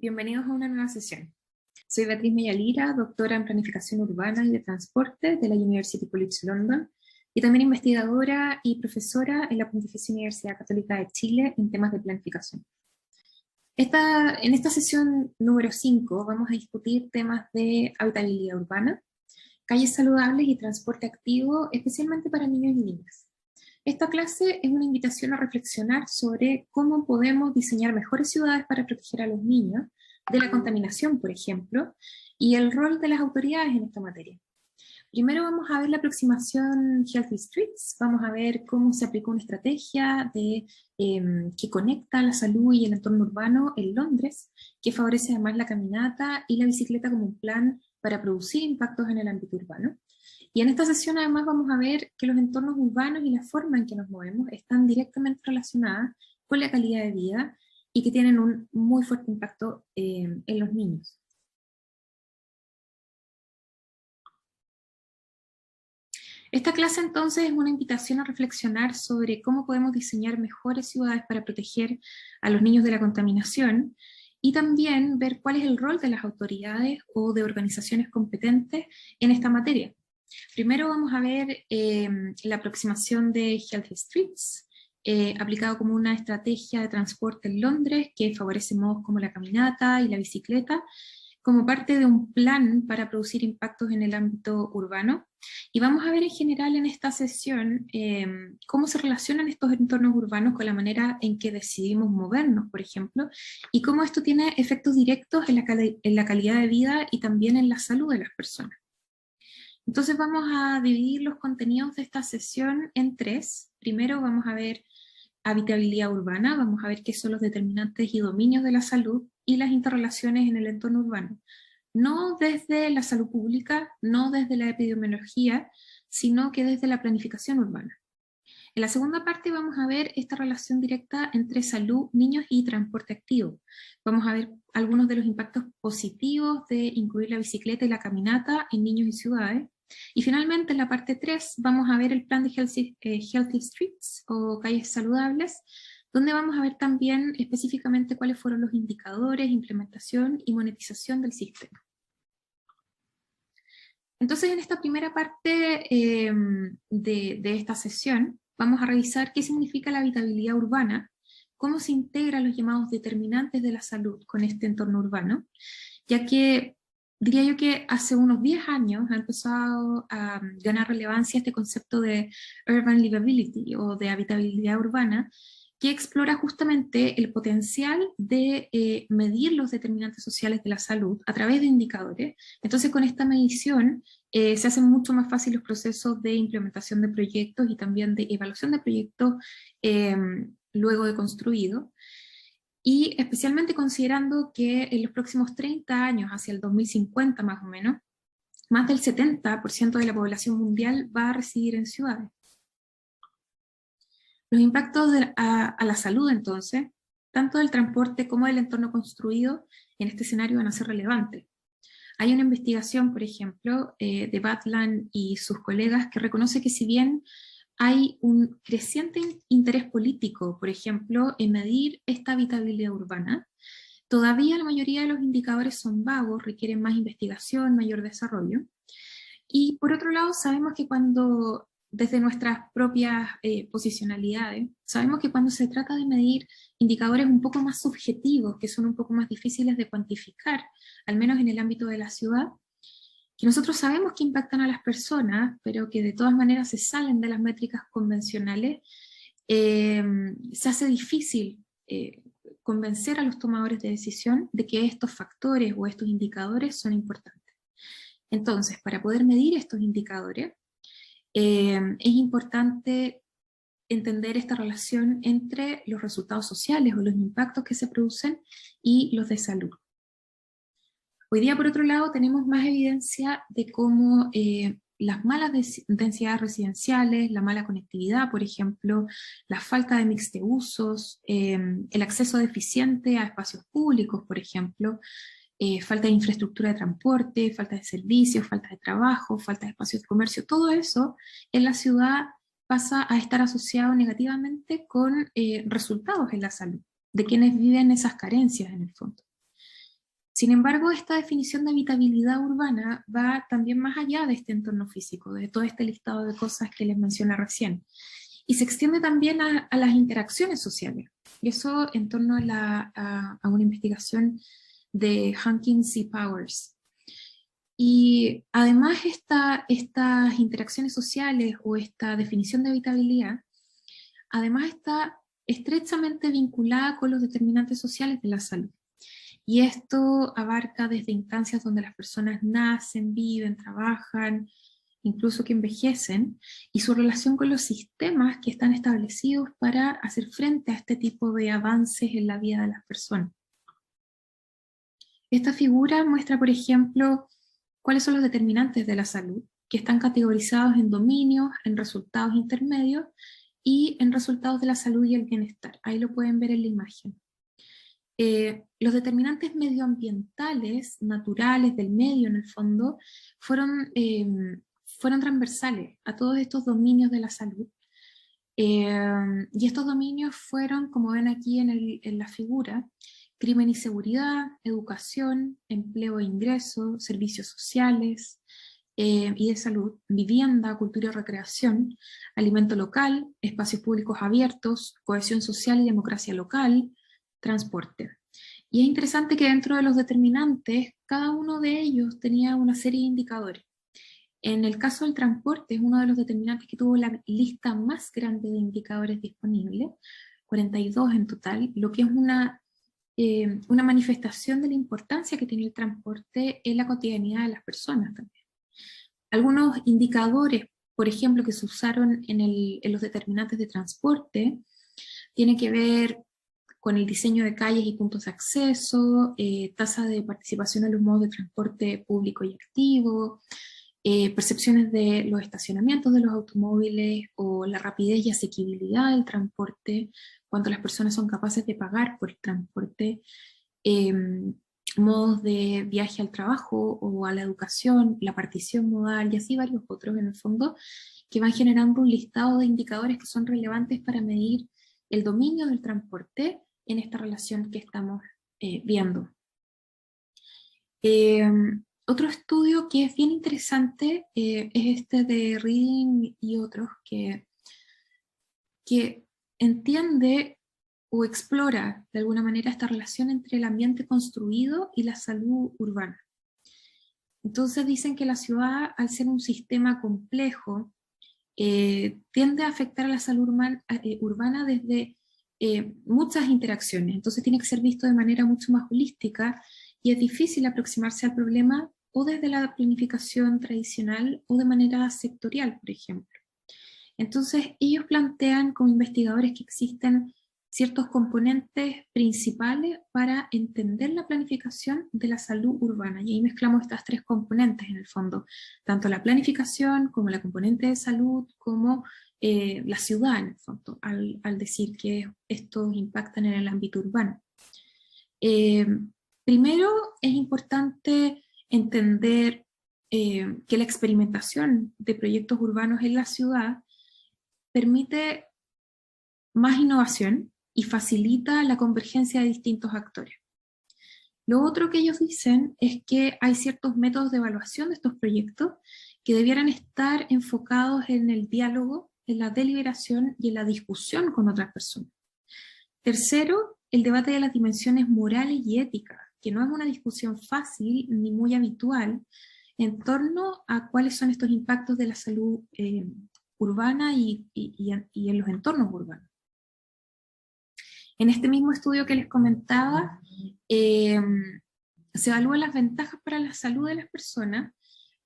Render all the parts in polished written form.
Bienvenidos a una nueva sesión. Soy Beatriz Mellalira, doctora en Planificación Urbana y de Transporte de la University College London, y también investigadora y profesora en la Pontificia Universidad Católica de Chile en temas de planificación. En esta sesión número 5 vamos a discutir temas de habitabilidad urbana, calles saludables y transporte activo, especialmente para niños y niñas. Esta clase es una invitación a reflexionar sobre cómo podemos diseñar mejores ciudades para proteger a los niños de la contaminación, por ejemplo, y el rol de las autoridades en esta materia. Primero vamos a ver la aproximación Healthy Streets, vamos a ver cómo se aplicó una estrategia que conecta la salud y el entorno urbano en Londres, que favorece además la caminata y la bicicleta como un plan para producir impactos en el ámbito urbano. Y en esta sesión además vamos a ver que los entornos urbanos y la forma en que nos movemos están directamente relacionadas con la calidad de vida y que tienen un muy fuerte impacto en los niños. Esta clase entonces es una invitación a reflexionar sobre cómo podemos diseñar mejores ciudades para proteger a los niños de la contaminación y también ver cuál es el rol de las autoridades o de organizaciones competentes en esta materia. Primero vamos a ver la aproximación de Healthy Streets, aplicado como una estrategia de transporte en Londres que favorece modos como la caminata y la bicicleta, como parte de un plan para producir impactos en el ámbito urbano. Y vamos a ver en general en esta sesión cómo se relacionan estos entornos urbanos con la manera en que decidimos movernos, por ejemplo, y cómo esto tiene efectos directos en la calidad de vida y también en la salud de las personas. Entonces vamos a dividir los contenidos de esta sesión en tres. Primero vamos a ver habitabilidad urbana, vamos a ver qué son los determinantes y dominios de la salud y las interrelaciones en el entorno urbano. No desde la salud pública, no desde la epidemiología, sino que desde la planificación urbana. En la segunda parte vamos a ver esta relación directa entre salud, niños y transporte activo. Vamos a ver algunos de los impactos positivos de incluir la bicicleta y la caminata en niños y ciudades. Y finalmente en la parte 3 vamos a ver el plan de Healthy Streets o calles saludables, donde vamos a ver también específicamente cuáles fueron los indicadores, implementación y monetización del sistema. Entonces en esta primera parte de esta sesión vamos a revisar qué significa la habitabilidad urbana, cómo se integran los llamados determinantes de la salud con este entorno urbano, ya que diría yo que hace unos 10 años ha empezado a ganar relevancia este concepto de urban livability o de habitabilidad urbana, que explora justamente el potencial de medir los determinantes sociales de la salud a través de indicadores. Entonces con esta medición se hacen mucho más fáciles los procesos de implementación de proyectos y también de evaluación de proyectos luego de construido. Y especialmente considerando que en los próximos 30 años, hacia el 2050 más o menos, más del 70% de la población mundial va a residir en ciudades. Los impactos a la salud, entonces, tanto del transporte como del entorno construido, en este escenario van a ser relevantes. Hay una investigación, por ejemplo, de Batland y sus colegas que reconoce que si bien hay un creciente interés político, por ejemplo, en medir esta habitabilidad urbana, todavía la mayoría de los indicadores son vagos, requieren más investigación, mayor desarrollo. Y por otro lado, sabemos que desde nuestras propias posicionalidades, sabemos que cuando se trata de medir indicadores un poco más subjetivos, que son un poco más difíciles de cuantificar, al menos en el ámbito de la ciudad, que nosotros sabemos que impactan a las personas, pero que de todas maneras se salen de las métricas convencionales, se hace difícil convencer a los tomadores de decisión de que estos factores o estos indicadores son importantes. Entonces, para poder medir estos indicadores, es importante entender esta relación entre los resultados sociales o los impactos que se producen y los de salud. Hoy día, por otro lado, tenemos más evidencia de cómo las malas densidades residenciales, la mala conectividad, por ejemplo, la falta de mix de usos, el acceso deficiente a espacios públicos, por ejemplo, falta de infraestructura de transporte, falta de servicios, falta de trabajo, falta de espacios de comercio, todo eso en la ciudad pasa a estar asociado negativamente con resultados en la salud, de quienes viven esas carencias en el fondo. Sin embargo, esta definición de habitabilidad urbana va también más allá de este entorno físico, de todo este listado de cosas que les mencioné recién, y se extiende también a las interacciones sociales. Y eso en torno a una investigación de Hankins y Powers. Y además estas interacciones sociales o esta definición de habitabilidad, además está estrechamente vinculada con los determinantes sociales de la salud. Y esto abarca desde instancias donde las personas nacen, viven, trabajan, incluso que envejecen, y su relación con los sistemas que están establecidos para hacer frente a este tipo de avances en la vida de las personas. Esta figura muestra, por ejemplo, cuáles son los determinantes de la salud, que están categorizados en dominios, en resultados intermedios y en resultados de la salud y el bienestar. Ahí lo pueden ver en la imagen. Los determinantes medioambientales, naturales, del medio en el fondo, fueron transversales a todos estos dominios de la salud. Y estos dominios fueron, como ven aquí en la figura, crimen y seguridad, educación, empleo e ingreso, servicios sociales y de salud, vivienda, cultura y recreación, alimento local, espacios públicos abiertos, cohesión social y democracia local, transporte. Y es interesante que dentro de los determinantes, cada uno de ellos tenía una serie de indicadores. En el caso del transporte, es uno de los determinantes que tuvo la lista más grande de indicadores disponibles, 42 en total, lo que es una manifestación de la importancia que tiene el transporte en la cotidianidad de las personas también. Algunos indicadores, por ejemplo, que se usaron en los determinantes de transporte, tienen que ver con el diseño de calles y puntos de acceso, tasa de participación en los modos de transporte público y activo, percepciones de los estacionamientos de los automóviles o la rapidez y asequibilidad del transporte, cuánto las personas son capaces de pagar por el transporte, modos de viaje al trabajo o a la educación, la partición modal y así varios otros en el fondo que van generando un listado de indicadores que son relevantes para medir el dominio del transporte en esta relación que estamos viendo. Otro estudio que es bien interesante es este de Reading y otros que entiende o explora de alguna manera esta relación entre el ambiente construido y la salud urbana. Entonces dicen que la ciudad, al ser un sistema complejo, tiende a afectar a la salud urbana desde muchas interacciones, entonces tiene que ser visto de manera mucho más holística y es difícil aproximarse al problema o desde la planificación tradicional o de manera sectorial, por ejemplo. Entonces ellos plantean como investigadores que existen ciertos componentes principales para entender la planificación de la salud urbana, y ahí mezclamos estas tres componentes en el fondo, tanto la planificación como la componente de salud, como la ciudad en el fondo, al decir que estos impactan en el ámbito urbano. Primero es importante entender que la experimentación de proyectos urbanos en la ciudad permite más innovación y facilita la convergencia de distintos actores. Lo otro que ellos dicen es que hay ciertos métodos de evaluación de estos proyectos que debieran estar enfocados en el diálogo, en la deliberación y en la discusión con otras personas. Tercero, el debate de las dimensiones morales y éticas, que no es una discusión fácil ni muy habitual en torno a cuáles son estos impactos de la salud urbana y en los entornos urbanos. En este mismo estudio que les comentaba, se evalúan las ventajas para la salud de las personas,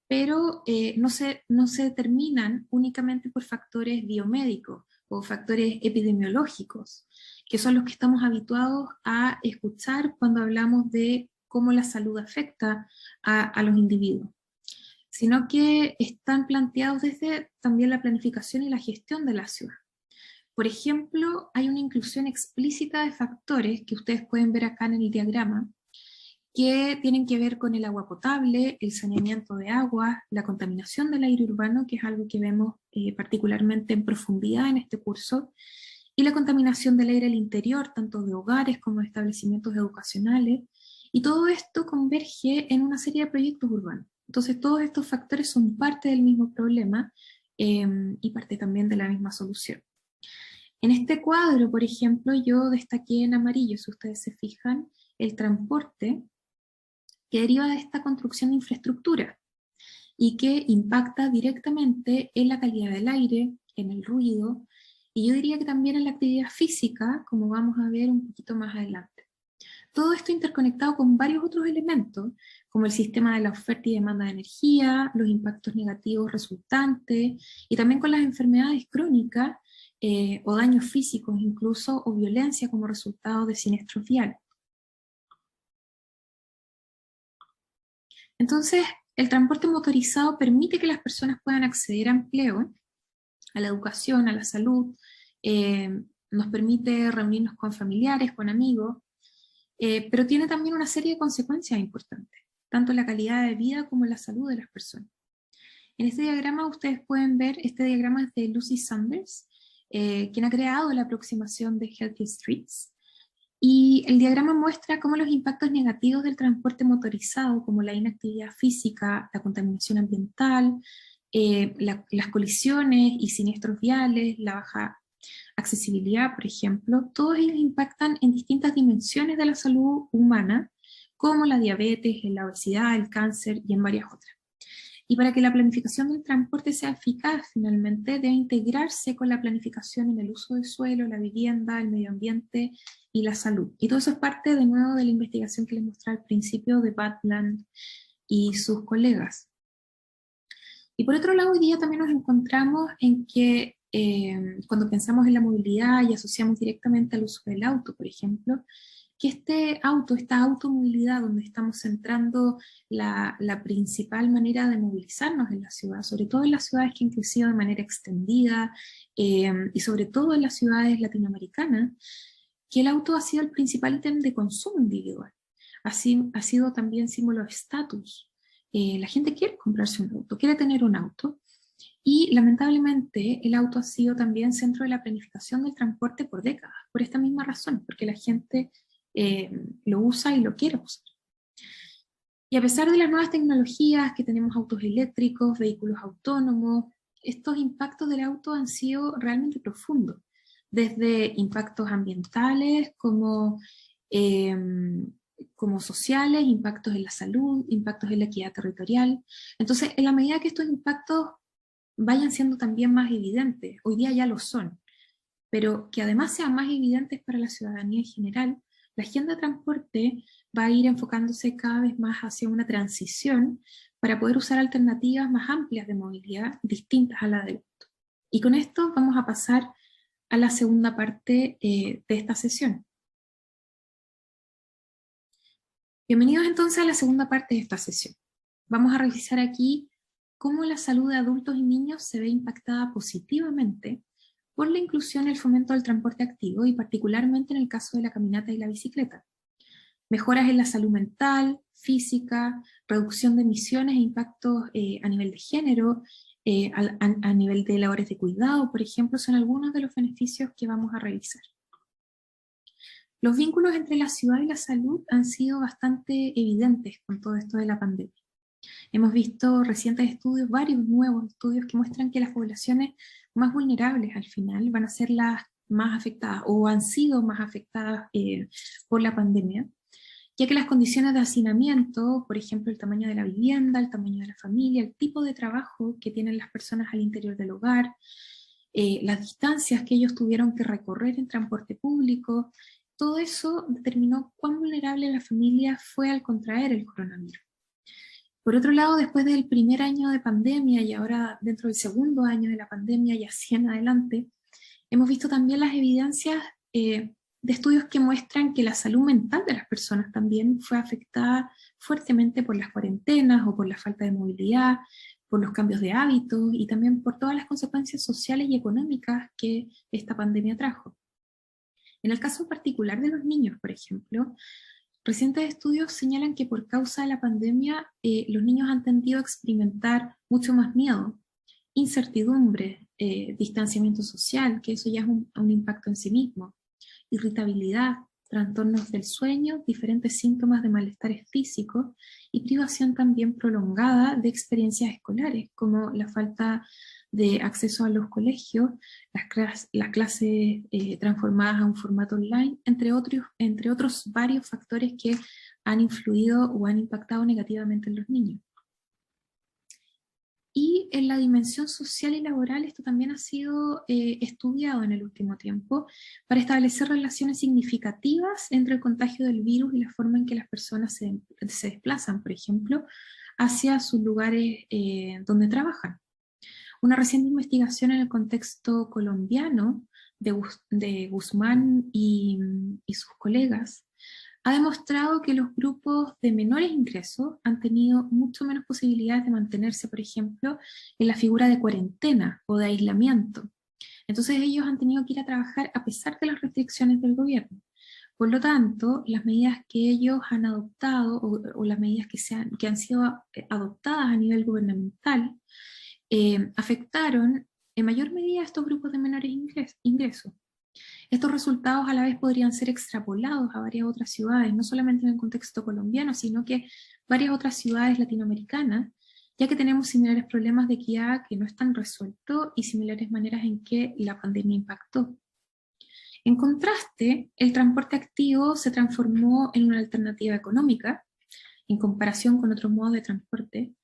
pero no se determinan únicamente por factores biomédicos o factores epidemiológicos, que son los que estamos habituados a escuchar cuando hablamos de cómo la salud afecta a los individuos, sino que están planteados desde también la planificación y la gestión de la ciudad. Por ejemplo, hay una inclusión explícita de factores que ustedes pueden ver acá en el diagrama, que tienen que ver con el agua potable, el saneamiento de agua, la contaminación del aire urbano, que es algo que vemos particularmente en profundidad en este curso, y la contaminación del aire al interior, tanto de hogares como de establecimientos educacionales, Y todo esto converge en una serie de proyectos urbanos. Entonces todos estos factores son parte del mismo problema y parte también de la misma solución. En este cuadro, por ejemplo, yo destaqué en amarillo, si ustedes se fijan, el transporte que deriva de esta construcción de infraestructura y que impacta directamente en la calidad del aire, en el ruido, y yo diría que también en la actividad física, como vamos a ver un poquito más adelante. Todo esto interconectado con varios otros elementos, como el sistema de la oferta y demanda de energía, los impactos negativos resultantes, y también con las enfermedades crónicas, o daños físicos incluso, o violencia como resultado de siniestros viales. Entonces, el transporte motorizado permite que las personas puedan acceder a empleo, a la educación, a la salud, nos permite reunirnos con familiares, con amigos, pero tiene también una serie de consecuencias importantes, tanto en la calidad de vida como en la salud de las personas. En este diagrama ustedes pueden ver, este diagrama es de Lucy Sanders, quien ha creado la aproximación de Healthy Streets, y el diagrama muestra cómo los impactos negativos del transporte motorizado, como la inactividad física, la contaminación ambiental, las colisiones y siniestros viales, la baja accesibilidad, por ejemplo, todos ellos impactan en distintas dimensiones de la salud humana, como la diabetes, la obesidad, el cáncer y en varias otras. Y para que la planificación del transporte sea eficaz, finalmente, debe integrarse con la planificación en el uso del suelo, la vivienda, el medio ambiente y la salud. Y todo eso es parte, de nuevo, de la investigación que les mostré al principio de Badland y sus colegas. Y por otro lado, hoy día también nos encontramos en que cuando pensamos en la movilidad y asociamos directamente al uso del auto, por ejemplo, que esta automovilidad donde estamos centrando la principal manera de movilizarnos en la ciudad, sobre todo en las ciudades que han crecido de manera extendida y sobre todo en las ciudades latinoamericanas, que el auto ha sido el principal ítem de consumo individual. Así, ha sido también símbolo de estatus. La gente quiere comprarse un auto, quiere tener un auto, y lamentablemente el auto ha sido también centro de la planificación del transporte por décadas, por esta misma razón, porque la gente lo usa y lo quiere usar. Y a pesar de las nuevas tecnologías, que tenemos autos eléctricos, vehículos autónomos, estos impactos del auto han sido realmente profundos, desde impactos ambientales eh, como sociales, impactos en la salud, impactos en la equidad territorial. Entonces, en la medida que estos impactos vayan siendo también más evidentes, hoy día ya lo son, pero que además sean más evidentes para la ciudadanía en general, la agenda de transporte va a ir enfocándose cada vez más hacia una transición para poder usar alternativas más amplias de movilidad distintas a la del auto. Y con esto vamos a pasar a la segunda parte de esta sesión. Bienvenidos entonces a la segunda parte de esta sesión. Vamos a revisar aquí cómo la salud de adultos y niños se ve impactada positivamente por la inclusión y el fomento del transporte activo, y particularmente en el caso de la caminata y la bicicleta. Mejoras en la salud mental, física, reducción de emisiones e impactos a nivel de género, a nivel de labores de cuidado, por ejemplo, son algunos de los beneficios que vamos a revisar. Los vínculos entre la ciudad y la salud han sido bastante evidentes con todo esto de la pandemia. Hemos visto recientes estudios, varios nuevos estudios que muestran que las poblaciones más vulnerables al final van a ser las más afectadas o han sido más afectadas por la pandemia, ya que las condiciones de hacinamiento, por ejemplo el tamaño de la vivienda, el tamaño de la familia, el tipo de trabajo que tienen las personas al interior del hogar, las distancias que ellos tuvieron que recorrer en transporte público, todo eso determinó cuán vulnerable la familia fue al contraer el coronavirus. Por otro lado, después del primer año de pandemia y ahora dentro del segundo año de la pandemia y así en adelante, hemos visto también las evidencias de estudios que muestran que la salud mental de las personas también fue afectada fuertemente por las cuarentenas o por la falta de movilidad, por los cambios de hábitos y también por todas las consecuencias sociales y económicas que esta pandemia trajo. En el caso particular de los niños, por ejemplo, recientes estudios señalan que por causa de la pandemia los niños han tendido a experimentar mucho más miedo, incertidumbre, distanciamiento social, que eso ya es un impacto en sí mismo, irritabilidad, trastornos del sueño, diferentes síntomas de malestares físicos y privación también prolongada de experiencias escolares, como la falta de acceso a los colegios, las clases transformadas a un formato online, entre otros varios factores que han influido o han impactado negativamente en los niños. Y en la dimensión social y laboral esto también ha sido estudiado en el último tiempo para establecer relaciones significativas entre el contagio del virus y la forma en que las personas se desplazan, por ejemplo, hacia sus lugares donde trabajan. Una reciente investigación en el contexto colombiano de Guzmán y sus colegas ha demostrado que los grupos de menores ingresos han tenido mucho menos posibilidades de mantenerse, por ejemplo, en la figura de cuarentena o de aislamiento. Entonces ellos han tenido que ir a trabajar a pesar de las restricciones del gobierno. Por lo tanto, las medidas que ellos han adoptado o las medidas que han sido adoptadas a nivel gubernamental afectaron en mayor medida a estos grupos de menores ingresos. Estos resultados a la vez podrían ser extrapolados a varias otras ciudades, no solamente en el contexto colombiano, sino que varias otras ciudades latinoamericanas, ya que tenemos similares problemas de equidad que no están resueltos y similares maneras en que la pandemia impactó. En contraste, el transporte activo se transformó en una alternativa económica en comparación con otros modos de transporte,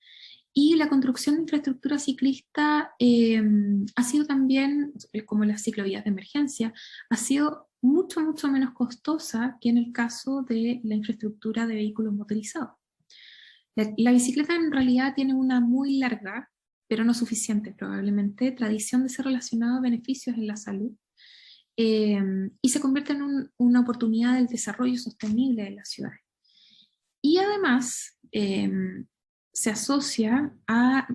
y la construcción de infraestructura ciclista ha sido también, como las ciclovías de emergencia, ha sido mucho, mucho menos costosa que en el caso de la infraestructura de vehículos motorizados. La bicicleta en realidad tiene una muy larga, pero no suficiente probablemente, tradición de ser relacionada a beneficios en la salud, y se convierte en una oportunidad del desarrollo sostenible de las ciudades. Y además, se asocia a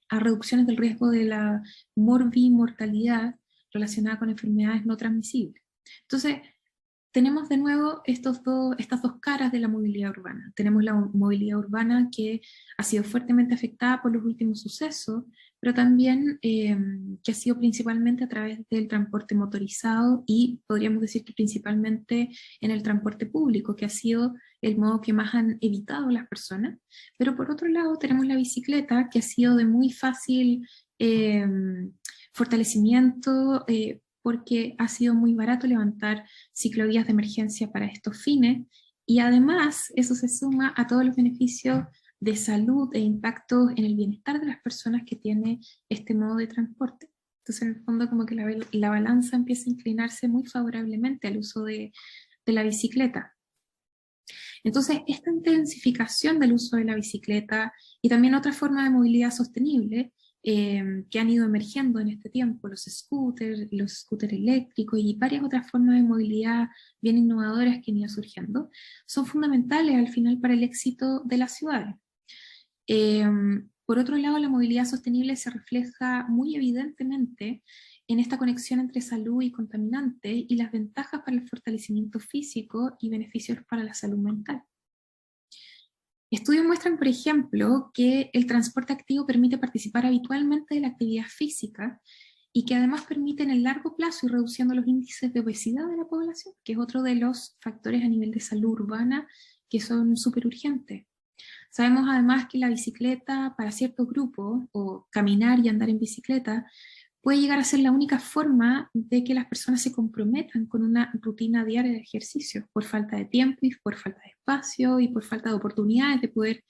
reducciones del riesgo de la morbimortalidad relacionada con enfermedades no transmisibles. Entonces, tenemos de nuevo estas dos caras de la movilidad urbana. Tenemos la movilidad urbana que ha sido fuertemente afectada por los últimos sucesos, pero también que ha sido principalmente a través del transporte motorizado y podríamos decir que principalmente en el transporte público, que ha sido el modo que más han evitado las personas. Pero por otro lado tenemos la bicicleta, que ha sido de muy fácil fortalecimiento, porque ha sido muy barato levantar ciclovías de emergencia para estos fines, y además eso se suma a todos los beneficios de salud e impactos en el bienestar de las personas que tiene este modo de transporte. Entonces en el fondo como que la balanza empieza a inclinarse muy favorablemente al uso de la bicicleta. Entonces esta intensificación del uso de la bicicleta y también otras formas de movilidad sostenible que han ido emergiendo en este tiempo, los scooters eléctricos y varias otras formas de movilidad bien innovadoras que han ido surgiendo, son fundamentales al final para el éxito de las ciudades. Por otro lado, la movilidad sostenible se refleja muy evidentemente en esta conexión entre salud y contaminante y las ventajas para el fortalecimiento físico y beneficios para la salud mental. Estudios muestran, por ejemplo, que el transporte activo permite participar habitualmente de la actividad física y que además permite en el largo plazo ir reduciendo los índices de obesidad de la población, que es otro de los factores a nivel de salud urbana que son súper urgentes. Sabemos además que la bicicleta para ciertos grupos, o caminar y andar en bicicleta, puede llegar a ser la única forma de que las personas se comprometan con una rutina diaria de ejercicio, por falta de tiempo y por falta de espacio y por falta de oportunidades de poder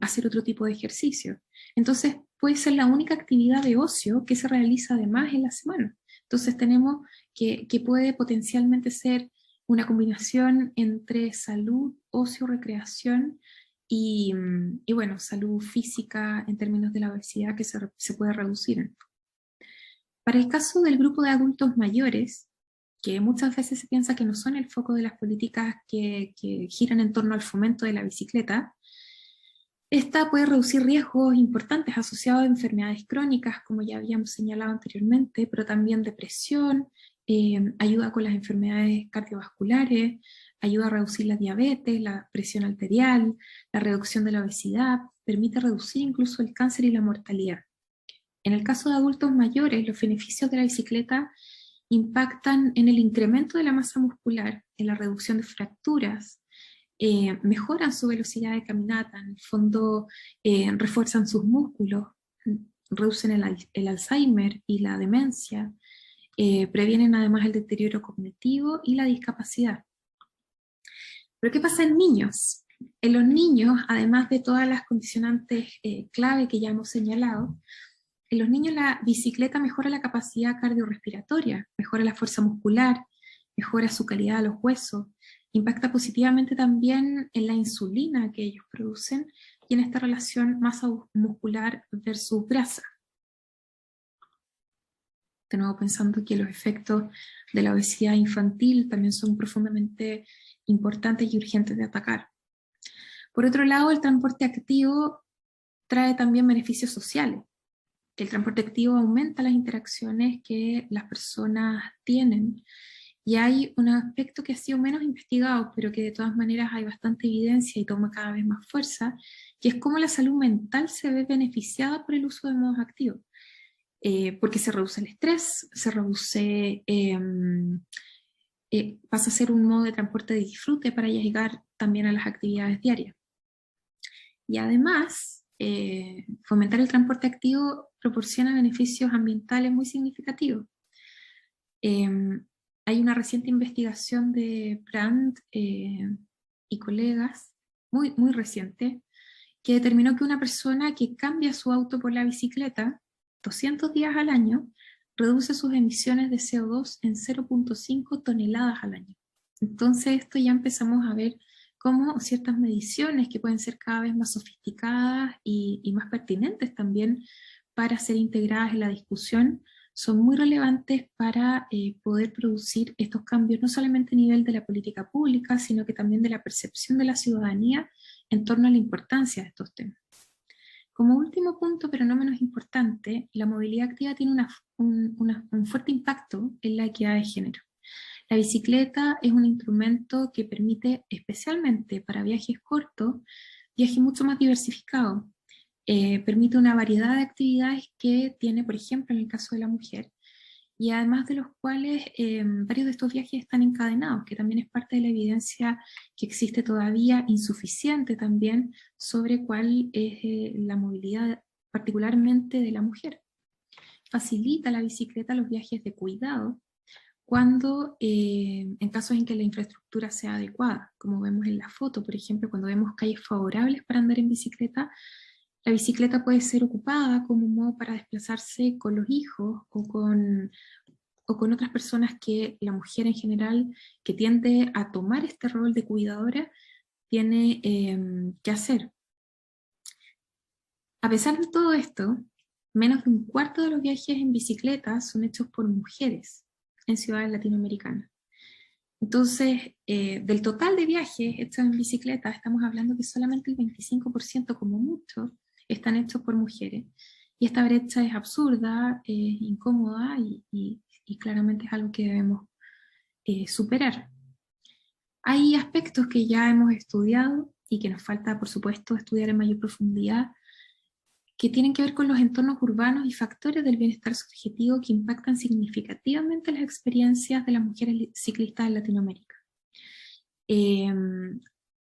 hacer otro tipo de ejercicio. Entonces puede ser la única actividad de ocio que se realiza además en la semana. Entonces tenemos que puede potencialmente ser una combinación entre salud, ocio, recreación y bueno, salud física en términos de la obesidad que se puede reducir. Para el caso del grupo de adultos mayores, que muchas veces se piensa que no son el foco de las políticas que giran en torno al fomento de la bicicleta, esta puede reducir riesgos importantes asociados a enfermedades crónicas, como ya habíamos señalado anteriormente, pero también depresión, ayuda con las enfermedades cardiovasculares, ayuda a reducir la diabetes, la presión arterial, la reducción de la obesidad, permite reducir incluso el cáncer y la mortalidad. En el caso de adultos mayores, los beneficios de la bicicleta impactan en el incremento de la masa muscular, en la reducción de fracturas, mejoran su velocidad de caminata, en el fondo refuerzan sus músculos, reducen el Alzheimer y la demencia, previenen además el deterioro cognitivo y la discapacidad. Pero ¿qué pasa en niños? En los niños, además de todas las condicionantes clave que ya hemos señalado, en los niños la bicicleta mejora la capacidad cardiorrespiratoria, mejora la fuerza muscular, mejora su calidad de los huesos, impacta positivamente también en la insulina que ellos producen y en esta relación masa muscular versus grasa. De nuevo pensando que los efectos de la obesidad infantil también son profundamente importantes y urgentes de atacar. Por otro lado, el transporte activo trae también beneficios sociales. El transporte activo aumenta las interacciones que las personas tienen y hay un aspecto que ha sido menos investigado, pero que de todas maneras hay bastante evidencia y toma cada vez más fuerza, que es cómo la salud mental se ve beneficiada por el uso de modos activos. Porque se reduce el estrés, se reduce, pasa a ser un modo de transporte de disfrute para llegar también a las actividades diarias. Y además, fomentar el transporte activo proporciona beneficios ambientales muy significativos. Hay una reciente investigación de Brandt y colegas, muy, muy reciente, que determinó que una persona que cambia su auto por la bicicleta 200 días al año reduce sus emisiones de CO2 en 0,5 toneladas al año. Entonces esto ya empezamos a ver cómo ciertas mediciones que pueden ser cada vez más sofisticadas y más pertinentes también para ser integradas en la discusión son muy relevantes para poder producir estos cambios, no solamente a nivel de la política pública, sino que también de la percepción de la ciudadanía en torno a la importancia de estos temas. Como último punto, pero no menos importante, la movilidad activa tiene un fuerte impacto en la equidad de género. La bicicleta es un instrumento que permite, especialmente para viajes cortos, viajes mucho más diversificados. Permite una variedad de actividades que tiene, por ejemplo, en el caso de la mujer, y además de los cuales varios de estos viajes están encadenados, que también es parte de la evidencia que existe todavía insuficiente también sobre cuál es la movilidad particularmente de la mujer. Facilita la bicicleta los viajes de cuidado cuando, en casos en que la infraestructura sea adecuada, como vemos en la foto, por ejemplo, cuando vemos calles favorables para andar en bicicleta, la bicicleta puede ser ocupada como un modo para desplazarse con los hijos o con otras personas que la mujer en general, que tiende a tomar este rol de cuidadora, tiene que hacer. A pesar de todo esto, menos de un cuarto de los viajes en bicicleta son hechos por mujeres en ciudades latinoamericanas. Entonces, del total de viajes hechos en bicicleta, estamos hablando que solamente el 25% como mucho están hechos por mujeres. Y esta brecha es absurda, es incómoda y claramente es algo que debemos superar. Hay aspectos que ya hemos estudiado y que nos falta, por supuesto, estudiar en mayor profundidad, que tienen que ver con los entornos urbanos y factores del bienestar subjetivo que impactan significativamente las experiencias de las mujeres ciclistas en Latinoamérica.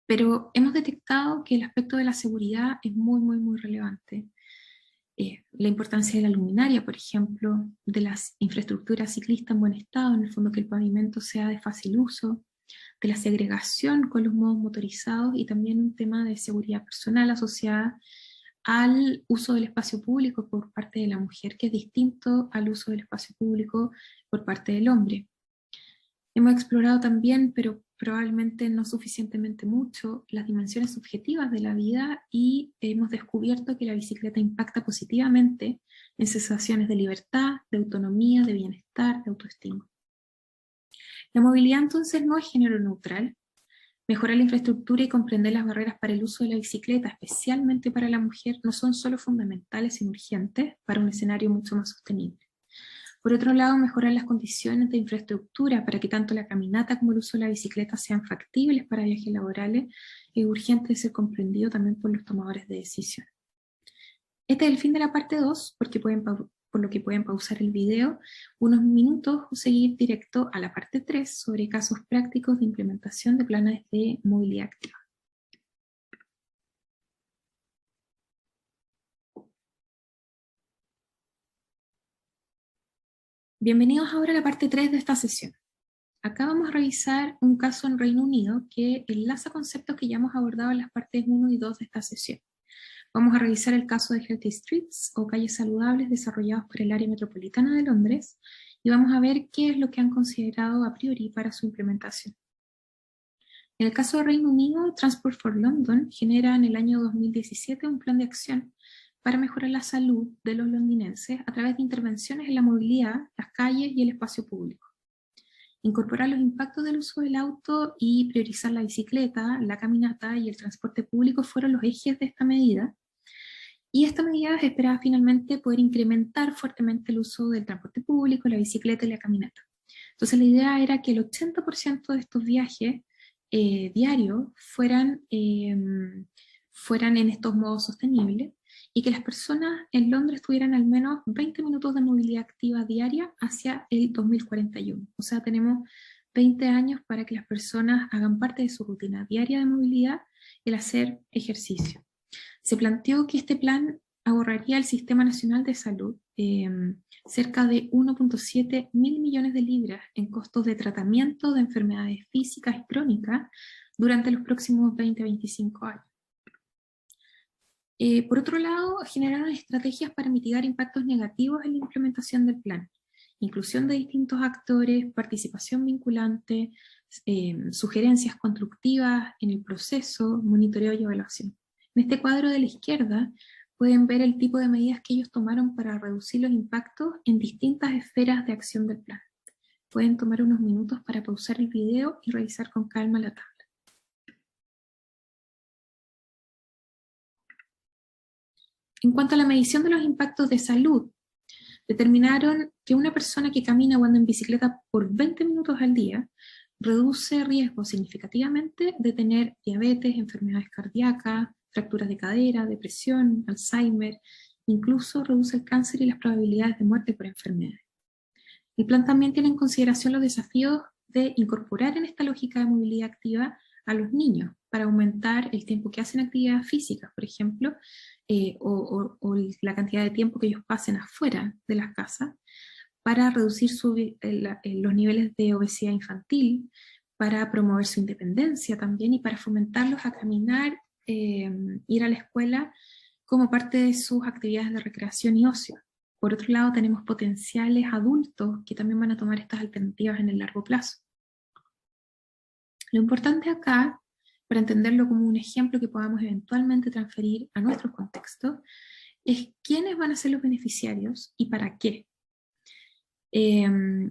Pero hemos detectado que el aspecto de la seguridad es muy, muy, muy relevante. La importancia de la luminaria, por ejemplo, de las infraestructuras ciclistas en buen estado, en el fondo que el pavimento sea de fácil uso, de la segregación con los modos motorizados y también un tema de seguridad personal asociada al uso del espacio público por parte de la mujer, que es distinto al uso del espacio público por parte del hombre. Hemos explorado también, pero probablemente no suficientemente mucho, las dimensiones subjetivas de la vida y hemos descubierto que la bicicleta impacta positivamente en sensaciones de libertad, de autonomía, de bienestar, de autoestima. La movilidad entonces no es género neutral. Mejorar la infraestructura y comprender las barreras para el uso de la bicicleta, especialmente para la mujer, no son solo fundamentales sino urgentes para un escenario mucho más sostenible. Por otro lado, mejorar las condiciones de infraestructura para que tanto la caminata como el uso de la bicicleta sean factibles para viajes laborales es urgente de ser comprendido también por los tomadores de decisiones. Este es el fin de la parte 2, porque pueden por lo que pueden pausar el video unos minutos o seguir directo a la parte 3 sobre casos prácticos de implementación de planes de movilidad activa. Bienvenidos ahora a la parte 3 de esta sesión. Acá vamos a revisar un caso en Reino Unido que enlaza conceptos que ya hemos abordado en las partes 1 y 2 de esta sesión. Vamos a revisar el caso de Healthy Streets o calles saludables desarrollados por el área metropolitana de Londres y vamos a ver qué es lo que han considerado a priori para su implementación. En el caso de Reino Unido, Transport for London genera en el año 2017 un plan de acción para mejorar la salud de los londinenses a través de intervenciones en la movilidad, las calles y el espacio público. Incorporar los impactos del uso del auto y priorizar la bicicleta, la caminata y el transporte público fueron los ejes de esta medida. Y esta medida esperaba finalmente poder incrementar fuertemente el uso del transporte público, la bicicleta y la caminata. Entonces la idea era que el 80% de estos viajes diarios fueran en estos modos sostenibles y que las personas en Londres tuvieran al menos 20 minutos de movilidad activa diaria hacia el 2041. O sea, tenemos 20 años para que las personas hagan parte de su rutina diaria de movilidad el hacer ejercicio. Se planteó que este plan ahorraría al Sistema Nacional de Salud cerca de 1,7 mil millones de libras en costos de tratamiento de enfermedades físicas y crónicas durante los próximos 20-25 años. Por otro lado, generaron estrategias para mitigar impactos negativos en la implementación del plan. Inclusión de distintos actores, participación vinculante, sugerencias constructivas en el proceso, monitoreo y evaluación. En este cuadro de la izquierda pueden ver el tipo de medidas que ellos tomaron para reducir los impactos en distintas esferas de acción del plan. Pueden tomar unos minutos para pausar el video y revisar con calma la tabla. En cuanto a la medición de los impactos de salud, determinaron que una persona que camina o anda en bicicleta por 20 minutos al día reduce riesgo significativamente de tener diabetes, enfermedades cardíacas, fracturas de cadera, depresión, Alzheimer, incluso reduce el cáncer y las probabilidades de muerte por enfermedades. El plan también tiene en consideración los desafíos de incorporar en esta lógica de movilidad activa a los niños para aumentar el tiempo que hacen actividades físicas, por ejemplo, o la cantidad de tiempo que ellos pasen afuera de las casas, para reducir los niveles de obesidad infantil, para promover su independencia también y para fomentarlos a caminar, ir a la escuela como parte de sus actividades de recreación y ocio. Por otro lado, tenemos potenciales adultos que también van a tomar estas alternativas en el largo plazo. Lo importante acá, para entenderlo como un ejemplo que podamos eventualmente transferir a nuestro contexto, es quiénes van a ser los beneficiarios y para qué.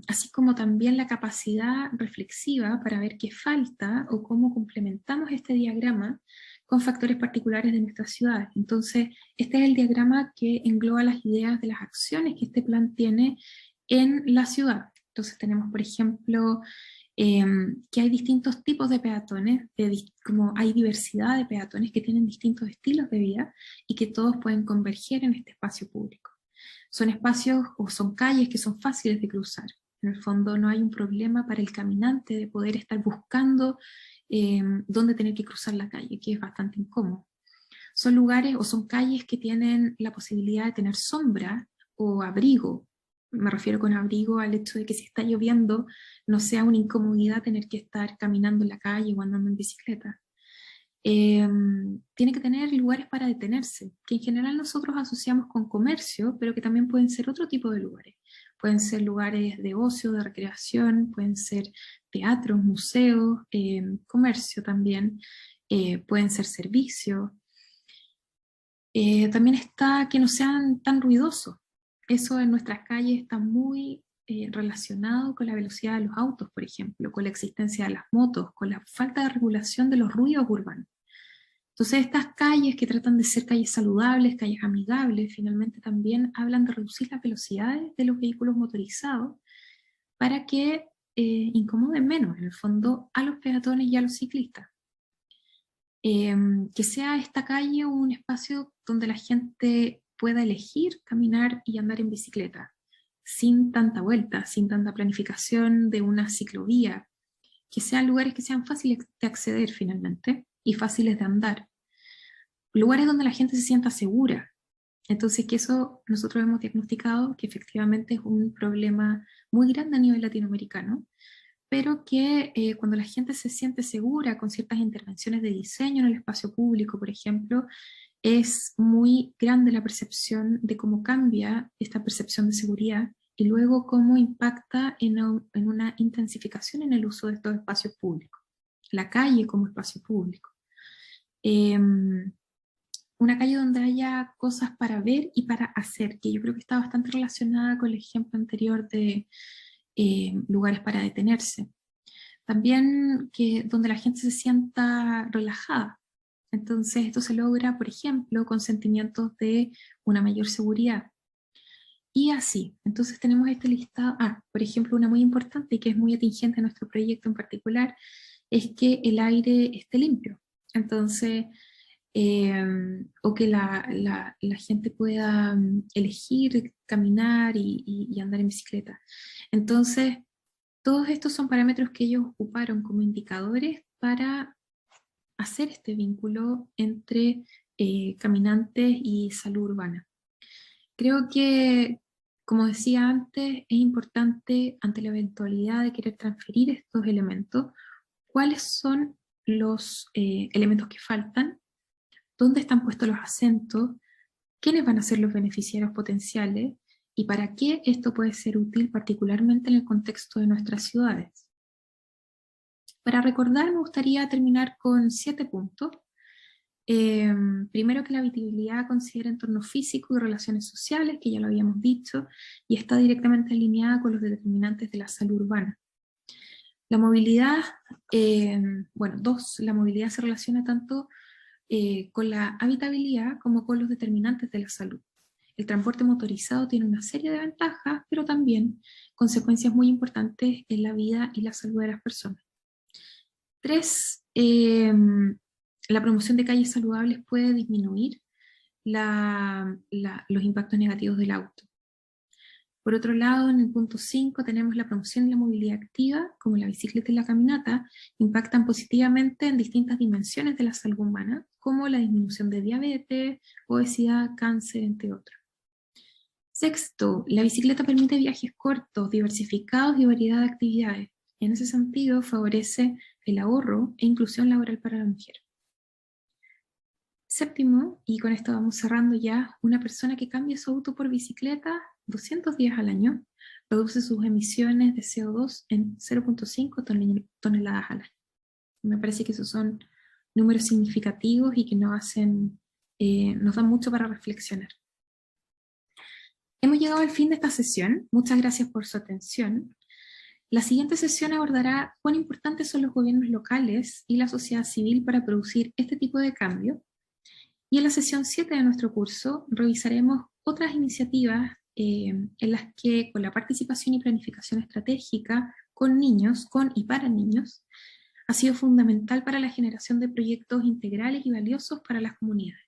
Así como también la capacidad reflexiva para ver qué falta o cómo complementamos este diagrama con factores particulares de nuestra ciudad. Entonces, este es el diagrama que engloba las ideas de las acciones que este plan tiene en la ciudad. Entonces tenemos, por ejemplo, que hay distintos tipos de peatones, como hay diversidad de peatones que tienen distintos estilos de vida y que todos pueden converger en este espacio público. Son espacios o son calles que son fáciles de cruzar. En el fondo no hay un problema para el caminante de poder estar buscando dónde tener que cruzar la calle, que es bastante incómodo. Son lugares o son calles que tienen la posibilidad de tener sombra o abrigo. Me refiero con abrigo al hecho de que si está lloviendo no sea una incomodidad tener que estar caminando en la calle o andando en bicicleta. Tiene que tener lugares para detenerse, que en general nosotros asociamos con comercio, pero que también pueden ser otro tipo de lugares. Pueden ser lugares de ocio, de recreación, pueden ser teatros, museos, comercio también, pueden ser servicios. También está que no sean tan ruidosos. Eso en nuestras calles está muy relacionado con la velocidad de los autos, por ejemplo, con la existencia de las motos, con la falta de regulación de los ruidos urbanos. Entonces estas calles que tratan de ser calles saludables, calles amigables, finalmente también hablan de reducir las velocidades de los vehículos motorizados para que incomoden menos, en el fondo, a los peatones y a los ciclistas. Que sea esta calle un espacio donde la gente pueda elegir caminar y andar en bicicleta, sin tanta vuelta, sin tanta planificación de una ciclovía, que sean lugares que sean fáciles de acceder finalmente y fáciles de andar. Lugares donde la gente se sienta segura. Entonces, que eso nosotros hemos diagnosticado que efectivamente es un problema muy grande a nivel latinoamericano, pero que cuando la gente se siente segura con ciertas intervenciones de diseño en el espacio público, por ejemplo, es muy grande la percepción de cómo cambia esta percepción de seguridad y luego cómo impacta en una intensificación en el uso de estos espacios públicos. La calle como espacio público. Una calle donde haya cosas para ver y para hacer, que yo creo que está bastante relacionada con el ejemplo anterior de lugares para detenerse. También que donde la gente se sienta relajada. Entonces esto se logra, por ejemplo, con sentimientos de una mayor seguridad. Y así, entonces tenemos este listado. Por ejemplo, una muy importante y que es muy atingente a nuestro proyecto en particular, es que el aire esté limpio. Entonces, o que la gente pueda elegir caminar y andar en bicicleta. Entonces, todos estos son parámetros que ellos ocuparon como indicadores para hacer este vínculo entre caminantes y salud urbana. Creo que, como decía antes, es importante ante la eventualidad de querer transferir estos elementos, cuáles son los elementos que faltan, dónde están puestos los acentos, quiénes van a ser los beneficiarios potenciales y para qué esto puede ser útil particularmente en el contexto de nuestras ciudades. Para recordar, me gustaría terminar con 7 puntos. Primero, que la habitabilidad considera entornos físicos y relaciones sociales, que ya lo habíamos dicho, y está directamente alineada con los determinantes de la salud urbana. La movilidad, la movilidad se relaciona tanto con la habitabilidad como con los determinantes de la salud. El transporte motorizado tiene una serie de ventajas, pero también consecuencias muy importantes en la vida y la salud de las personas. 3, la promoción de calles saludables puede disminuir los impactos negativos del auto. Por otro lado, en el punto 5 tenemos la promoción de la movilidad activa, como la bicicleta y la caminata, impactan positivamente en distintas dimensiones de la salud humana, como la disminución de diabetes, obesidad, cáncer, entre otros. Sexto, la bicicleta permite viajes cortos, diversificados y variedad de actividades. En ese sentido, favorece el ahorro e inclusión laboral para la mujer. Séptimo, y con esto vamos cerrando ya, una persona que cambie su auto por bicicleta 200 días al año reduce sus emisiones de CO2 en 0,5 toneladas al año. Me parece que esos son números significativos y que nos dan mucho para reflexionar. Hemos llegado al fin de esta sesión. Muchas gracias por su atención. La siguiente sesión abordará cuán importantes son los gobiernos locales y la sociedad civil para producir este tipo de cambio. Y en la sesión 7 de nuestro curso revisaremos otras iniciativas en las que con la participación y planificación estratégica con niños, con y para niños, ha sido fundamental para la generación de proyectos integrales y valiosos para las comunidades.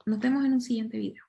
Nos vemos en un siguiente video.